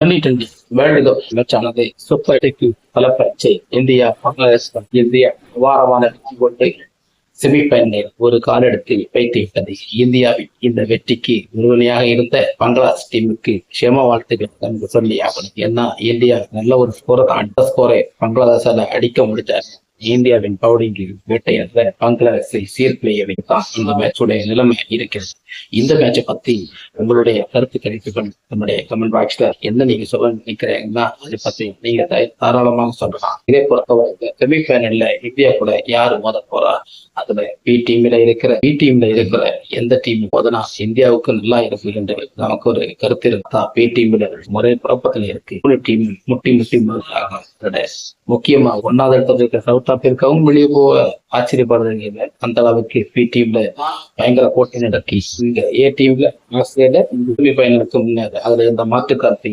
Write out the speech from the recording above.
2020 world cup மேட்சானது super டெக்கு பலப்பரீட்சை இந்தியா பங்களாதேஷ் இந்தியா அபாரமான வெற்றி கொண்டு செமிஃபைனலில் ஒரு காலெடுத்து வைத்துவிட்டது. இந்தியாவின் இந்த வெற்றிக்கு உறுதுணையாக இருந்த பங்களாதேஷ் டீமுக்கு க்ஷம வாழ்த்துக்கள் என்று சொல்லி ஆகணும். ஏன்னா இந்தியா நல்ல ஒரு ஸ்கோரை தான், அந்த ஸ்கோரை பங்களாதேஷால அடிக்க முடிச்சாரு. இந்தியாவின் பவுலிங்கில் வேட்டையாடுற பங்களாதேஷை சீர்குலைய வைத்தான் இந்த மேட்சுடைய நிலைமை இருக்கிறது. இந்த மேட்சை பத்தி உங்களுடைய கருத்து கணிப்புகள் நம்முடைய கமெண்ட் பாக்ஸ்ல என்ன நீங்க சொல்ல நினைக்கிறீங்கன்னா அதை பத்தி நீங்க தாராளமாக சொல்லலாம். இதே பொறுத்தவரை செமிஃபைனல்ல இந்தியா கூட யாரு மோத போறா, அதுல பி டீம்ல இருக்கிற எந்த டீம் மோதனா இந்தியாவுக்கு நல்லா இருக்கு என்று நமக்கு ஒரு கருத்து இருந்தா பி டீம்ல முறை குழப்பத்தில் இருக்கு. டீம் முட்டி மோதுறாங்க. முக்கியமா ஒன்னாவது இடத்துல இருக்க சவுத் ஆப்பிரிக்காவும் வெளியே போக ஆச்சரியப்படுறீங்க. அந்த அளவுக்கு பி டீம்ல பயங்கர போட்டி நடக்கி இங்க ஏ டீம்ல ஆஸ்திரேலியா செமிஃபைனலுக்கு முன்னேற அதுல இந்த மாற்று கருத்து